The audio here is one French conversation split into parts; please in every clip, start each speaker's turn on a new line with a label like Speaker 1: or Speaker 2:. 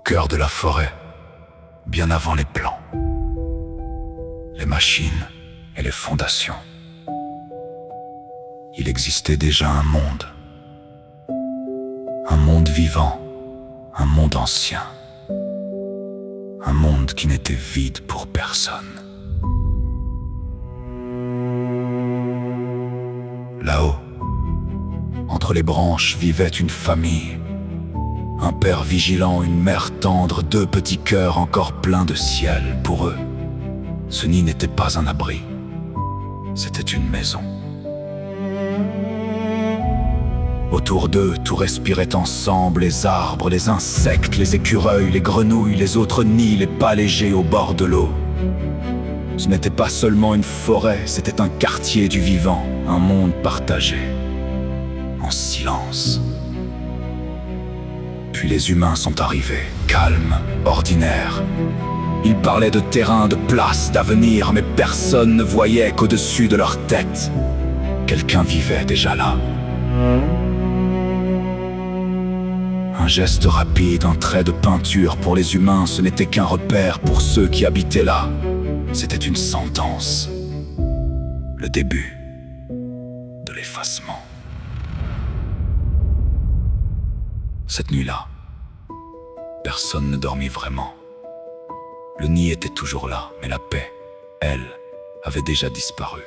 Speaker 1: cœur de la forêt, bien avant les plans, les machines et les fondations. Il existait déjà un monde vivant, un monde ancien, un monde qui n'était vide pour personne. Là-haut, entre les branches vivait une famille, un père vigilant, une mère tendre, deux petits cœurs encore pleins de ciel. Pour eux, ce nid n'était pas un abri, c'était une maison. Autour d'eux, tout respirait ensemble, les arbres, les insectes, les écureuils, les grenouilles, les autres nids, les pas légers au bord de l'eau. Ce n'était pas seulement une forêt, c'était un quartier du vivant, un monde partagé, en silence. Puis les humains sont arrivés, calmes, ordinaires. Ils parlaient de terrain, de place, d'avenir, mais personne ne voyait qu'au-dessus de leur tête, quelqu'un vivait déjà là. Un geste rapide, un trait de peinture pour les humains, ce n'était qu'un repère pour ceux qui habitaient là. C'était une sentence, le début de l'effacement. Cette nuit-là, personne ne dormit vraiment. Le nid était toujours là, mais la paix, elle, avait déjà disparu.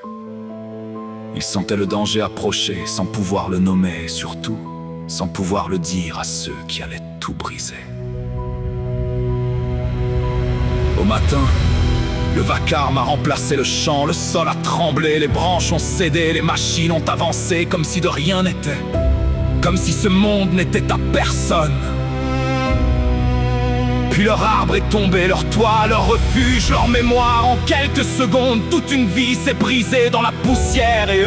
Speaker 1: Ils sentaient le danger approcher sans pouvoir le nommer et surtout, sans pouvoir le dire à ceux qui allaient tout briser. Au matin, le vacarme a remplacé le champ, le sol a tremblé, les branches ont cédé, les machines ont avancé comme si de rien n'était. Comme si ce monde n'était à personne. Puis leur arbre est tombé, leur toit, leur refuge, leur mémoire. En quelques secondes, toute une vie s'est brisée dans la poussière. Et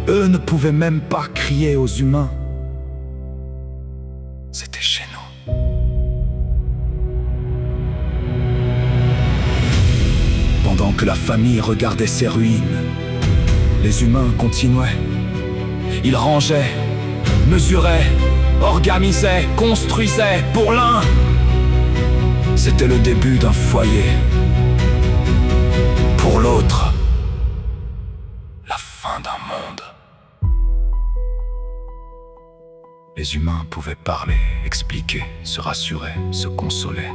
Speaker 1: eux ne pouvaient même pas crier aux humains. C'était chez nous. Pendant que la famille regardait ces ruines, les humains continuaient. Ils rangeaient, mesuraient, organisaient, construisaient. Pour l'un, c'était le début d'un foyer. Pour l'autre, la fin d'un monde. Les humains pouvaient parler, expliquer, se rassurer, se consoler.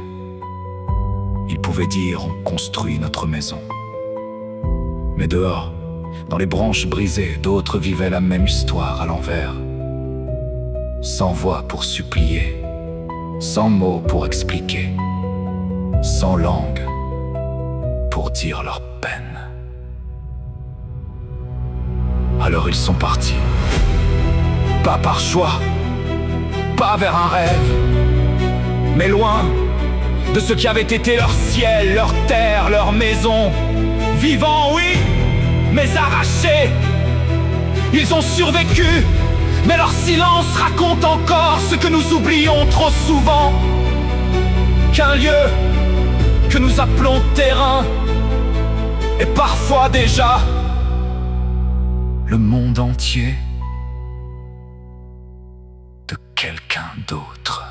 Speaker 1: Ils pouvaient dire « on construit notre maison ». Mais dehors, dans les branches brisées, d'autres vivaient la même histoire à l'envers. Sans voix pour supplier, sans mots pour expliquer, sans langue pour dire leur peine. Alors ils sont partis, pas par choix, pas vers un rêve, mais loin de ce qui avait été leur ciel, leur terre, leur maison. Vivants, oui, mais arrachés. Ils ont survécu, mais leur silence raconte encore ce que nous oublions trop souvent. Qu'un lieu que nous appelons terrain est parfois déjà le monde entier de quelqu'un d'autre.